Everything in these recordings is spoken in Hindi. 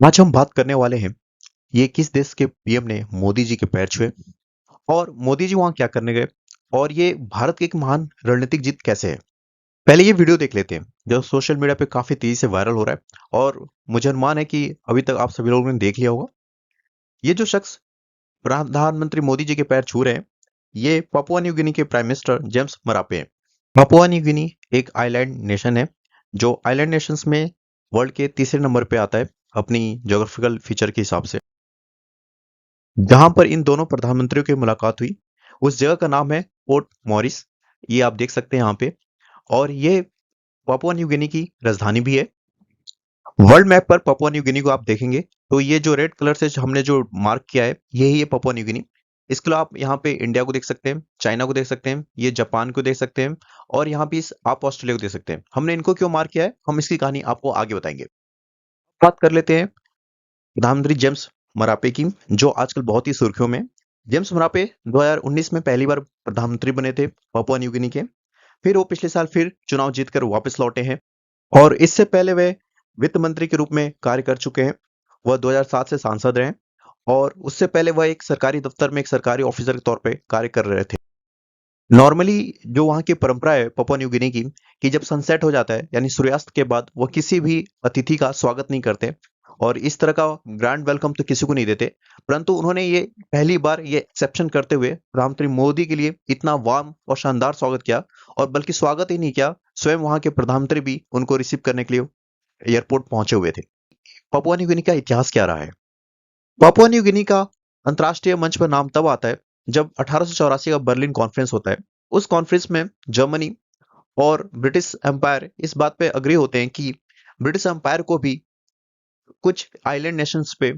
आज हम बात करने वाले हैं ये किस देश के पीएम ने मोदी जी के पैर छुए और मोदी जी वहां क्या करने गए और ये भारत की एक महान रणनीतिक जीत कैसे है। पहले ये वीडियो देख लेते हैं जो सोशल मीडिया पे काफी तेजी से वायरल हो रहा है और मुझे अनुमान है कि अभी तक आप सभी लोगों ने देख लिया होगा। ये जो शख्स प्रधानमंत्री मोदी जी के पैर छू रहे हैं ये पापुआ न्यू गिनी के प्राइम मिनिस्टर जेम्स मरापे हैं। पापुआ न्यू गिनी एक आइलैंड नेशन है जो आइलैंड नेशंस में वर्ल्ड के तीसरे नंबर पे आता है अपनी ज्योग्राफिकल फीचर के हिसाब से। जहां पर इन दोनों प्रधानमंत्रियों की मुलाकात हुई उस जगह का नाम है पोर्ट मॉरिस। ये आप देख सकते हैं यहाँ पे और ये पापुआ न्यू गिनी की राजधानी भी है। वर्ल्ड मैप पर पापुआ न्यू गिनी को आप देखेंगे तो ये जो रेड कलर से हमने जो मार्क किया है यही है पापुआ न्यू गिनी। इसके अलावा आप यहाँ पे इंडिया को देख सकते हैं, चाइना को देख सकते हैं, ये जापान को देख सकते हैं और यहाँ पे आप ऑस्ट्रेलिया को देख सकते हैं। हमने इनको क्यों मार्क किया है हम इसकी कहानी आपको आगे बताएंगे। बात कर लेते हैं प्रधानमंत्री जेम्स मरापे की जो आजकल बहुत ही सुर्खियों में है। जेम्स मरापे 2019 में पहली बार प्रधानमंत्री बने थे पापुआ न्यू गिनी के। फिर वो पिछले साल फिर चुनाव जीतकर वापस लौटे हैं और इससे पहले वे वित्त मंत्री के रूप में कार्य कर चुके हैं। वह 2007 से सांसद रहे और उससे पहले वह एक सरकारी दफ्तर में एक सरकारी ऑफिसर के तौर पे कार्य कर रहे थे। नॉर्मली जो वहाँ की परंपरा है पापुआ न्यू गिनी की कि जब सनसेट हो जाता है यानी सूर्यास्त के बाद वह किसी भी अतिथि का स्वागत नहीं करते और इस तरह का ग्रैंड वेलकम तो किसी को नहीं देते। परंतु उन्होंने ये पहली बार ये एक्सेप्शन करते हुए प्रधानमंत्री मोदी के लिए इतना वार्म और शानदार स्वागत किया और बल्कि स्वागत ही नहीं किया, स्वयं वहाँ के प्रधानमंत्री भी उनको रिसीव करने के लिए एयरपोर्ट पहुंचे हुए थे। पापुआ न्यू गिनी का इतिहास क्या रहा है? पापुआ न्यू गिनी का अंतर्राष्ट्रीय मंच पर नाम तब आता है जब 1884 का बर्लिन कॉन्फ्रेंस होता है। उस कॉन्फ्रेंस में जर्मनी और ब्रिटिश एम्पायर इस बात पे अग्री होते हैं कि ब्रिटिश एम्पायर को भी कुछ आइलैंड नेशंस पे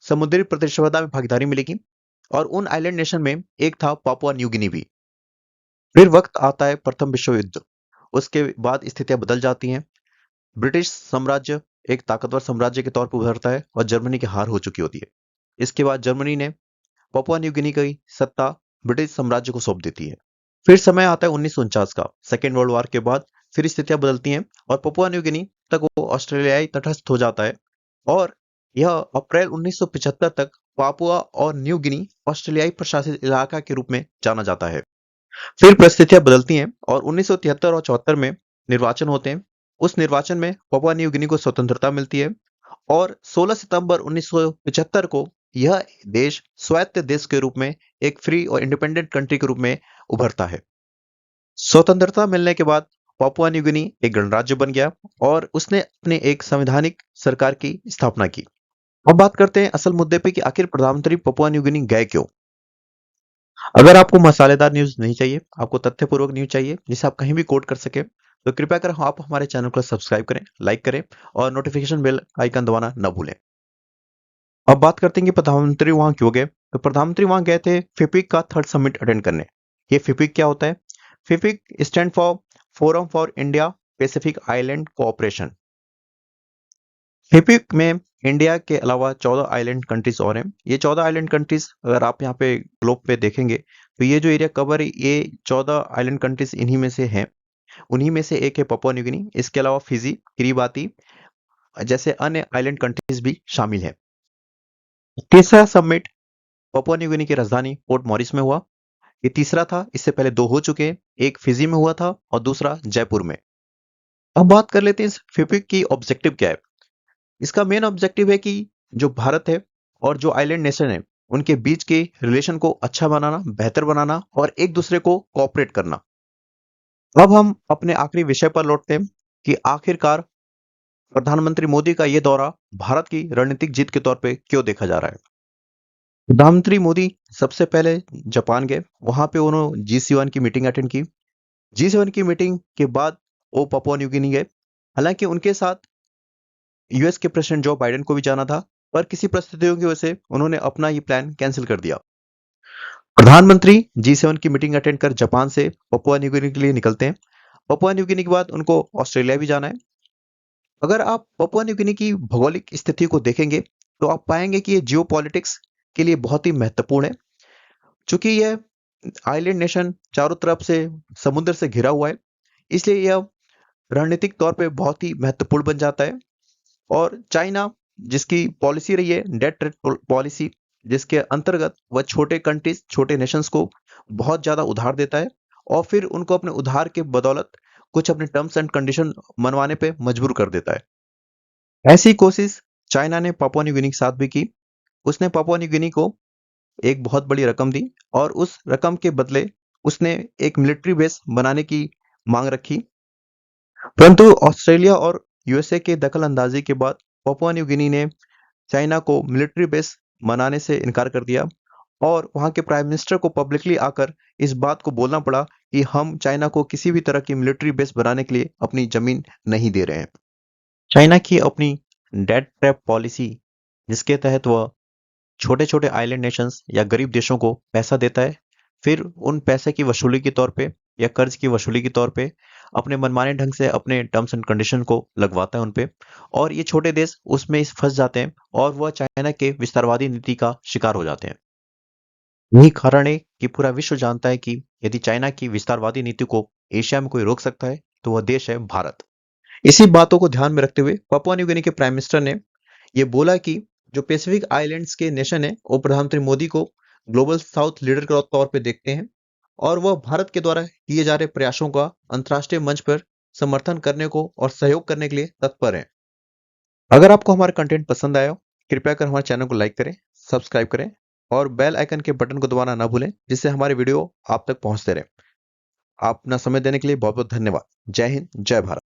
समुद्री प्रतिस्पर्धा में भागीदारी मिलेगी और उन आइलैंड नेशन में एक था पापुआ न्यू गिनी भी। फिर वक्त आता है प्रथम विश्व युद्ध। उसके बाद स्थितियां बदल जाती हैं। ब्रिटिश साम्राज्य एक ताकतवर साम्राज्य के तौर पर उभरता है और जर्मनी की हार हो चुकी होती है। इसके बाद जर्मनी ने पापुआ न्यू गिनी की सत्ता ब्रिटिश साम्राज्य को सौंप देती है। फिर समय आता है 1949 का, सेकेंड वर्ल्ड वॉर के बाद फिर स्थितियां बदलती हैं और पापुआ न्यू गिनी तक वो ऑस्ट्रेलियाई तटस्थ हो जाता है और यह अप्रैल 1975 तक पापुआ और न्यू गिनी ऑस्ट्रेलियाई प्रशासित इलाका के रूप में जाना जाता है। फिर परिस्थितियां बदलती हैं और 1973 और 74 में निर्वाचन होते हैं। उस निर्वाचन में पापुआ न्यू गिनी को स्वतंत्रता मिलती है और 16 सितंबर 1975 को यह देश स्वायत्त देश के रूप में एक फ्री और इंडिपेंडेंट कंट्री के रूप में उभरता है। स्वतंत्रता मिलने के बाद पापुआ न्यू गिनी एक गणराज्य बन गया और उसने अपने एक संवैधानिक सरकार की स्थापना की। अब बात करते हैं असल मुद्दे पे कि आखिर प्रधानमंत्री पापुआ न्यू गिनी गए क्यों। अगर आपको मसालेदार न्यूज़ नहीं चाहिए, आपको तथ्यपूर्वक न्यूज़ चाहिए जिसे आप कहीं भी कोट कर सकें, तो कृपया कर आप हमारे चैनल को सब्सक्राइब करें, लाइक करें और नोटिफिकेशन बेल आइकन दबाना न भूलें। अब बात करते हैं कि प्रधानमंत्री वहां क्यों गए। तो प्रधानमंत्री वहां गए थे फिपिक का थर्ड समिट अटेंड करने। ये फिपिक क्या होता है? FIPIC stand for forum for India Pacific island cooperation. FIPIC में इंडिया के अलावा 14 आइलैंड कंट्रीज और हैं। ये 14 आइलैंड कंट्रीज अगर आप यहाँ पे ग्लोब पे देखेंगे तो ये जो एरिया कवर है ये 14 आइलैंड कंट्रीज इन्हीं में से हैं। उन्हीं में से एक है पापुआ न्यू गिनी। इसके अलावा फिजी, किरिबाती जैसे अन्य आइलैंड कंट्रीज भी शामिल है। तीसरा समिट पापुआ न्यू गिनी की राजधानी पोर्ट मॉरिस में हुआ। ये तीसरा था, इससे पहले दो हो चुके हैं। एक फिजी में हुआ था और दूसरा जयपुर में। अब बात कर लेते हैं इस फिपिक की ऑब्जेक्टिव क्या है। इसका मेन ऑब्जेक्टिव है कि जो भारत है और जो आइलैंड नेशन है उनके बीच के रिलेशन को अच्छा बनाना, बेहतर बनाना और एक दूसरे को कोऑपरेट करना। अब हम अपने आखिरी विषय पर लौटते हैं कि आखिरकार प्रधानमंत्री मोदी का यह दौरा भारत की रणनीतिक जीत के तौर पे क्यों देखा जा रहा है। प्रधानमंत्री मोदी सबसे पहले जापान गए। वहां पे उन्होंने G7 की मीटिंग अटेंड की। G7 की मीटिंग के बाद वो पापुआ न्यू गिनी गए। हालांकि उनके साथ यूएस के प्रेसिडेंट जो बाइडेन को भी जाना था, पर किसी परिस्थितियों की वजह से उन्होंने अपना ये प्लान कैंसिल कर दिया। प्रधानमंत्री G7 की मीटिंग अटेंड कर जापान से पापुआ न्यू गिनी के लिए निकलते हैं। पापुआ न्यू गिनी के बाद उनको ऑस्ट्रेलिया भी जाना है। अगर आप पापुआ न्यू गिनी की भौगोलिक स्थिति को देखेंगे तो आप पाएंगे कि ये जियोपॉलिटिक्स के लिए बहुत ही महत्वपूर्ण है। चूंकि यह आइलैंड नेशन चारों तरफ से समुद्र से घिरा हुआ है, इसलिए यह रणनीतिक तौर पे बहुत ही महत्वपूर्ण बन जाता है। और चाइना जिसकी पॉलिसी रही है डेट ट्रेड पॉलिसी, जिसके अंतर्गत वह छोटे कंट्रीज, छोटे नेशंस को बहुत ज़्यादा उधार देता है और फिर उनको अपने उधार के बदौलत कुछ अपने टर्म्स एंड कंडीशन मनवाने पे मजबूर कर देता है। ऐसी कोशिश चाइना ने पापुआ न्यू गिनी के साथ भी की। उसने पापुआ न्यू गिनी को एक बहुत बड़ी रकम दी और उस रकम के बदले उसने एक मिलिट्री बेस बनाने की मांग रखी। परंतु ऑस्ट्रेलिया और यूएसए के दखल अंदाजी के बाद पापुआ न्यू गिनी ने चाइना को मिलिट्री बेस बनाने से इनकार कर दिया और वहां के प्राइम मिनिस्टर को पब्लिकली आकर इस बात को बोलना पड़ा कि हम चाइना को किसी भी तरह की मिलिट्री बेस बनाने के लिए अपनी जमीन नहीं दे रहे हैं। चाइना की अपनी डेट ट्रैप पॉलिसी, जिसके तहत वह छोटे-छोटे आइलैंड नेशंस या गरीब देशों को पैसा देता है, फिर उन पैसे की वसूली के तौर पे या कर्ज की वसूली के तौर पे अपने मनमाने ढंग से अपने टर्म्स एंड कंडीशन को लगवाता है उन पे और ये छोटे देश उसमें फंस जाते हैं और वह चाइना के विस्तारवादी नीति का शिकार हो जाते हैं। यही कारण है कि पूरा विश्व जानता है कि यदि चाइना की विस्तारवादी नीति को एशिया में कोई रोक सकता है, तो वह देश है भारत। इसी बातों को ध्यान में रखते हुए पापुआ न्यू गिनी के प्राइम मिनिस्टर ने ये बोला कि जो पैसिफिक आइलैंड्स के नेशन है वो प्रधानमंत्री मोदी को ग्लोबल साउथ लीडर के तौर पे देखते हैं और वह भारत के द्वारा किए जा रहे प्रयासों का अंतर्राष्ट्रीय मंच पर समर्थन करने को और सहयोग करने के लिए तत्पर है। अगर आपको हमारा कंटेंट पसंद आया हो, कृपया कर हमारे चैनल को लाइक करें, सब्सक्राइब करें और बेल आइकन के बटन को दबाना ना भूलें, जिससे हमारे वीडियो आप तक पहुंचते रहे। आप अपना समय देने के लिए बहुत बहुत धन्यवाद। जय हिंद, जय भारत।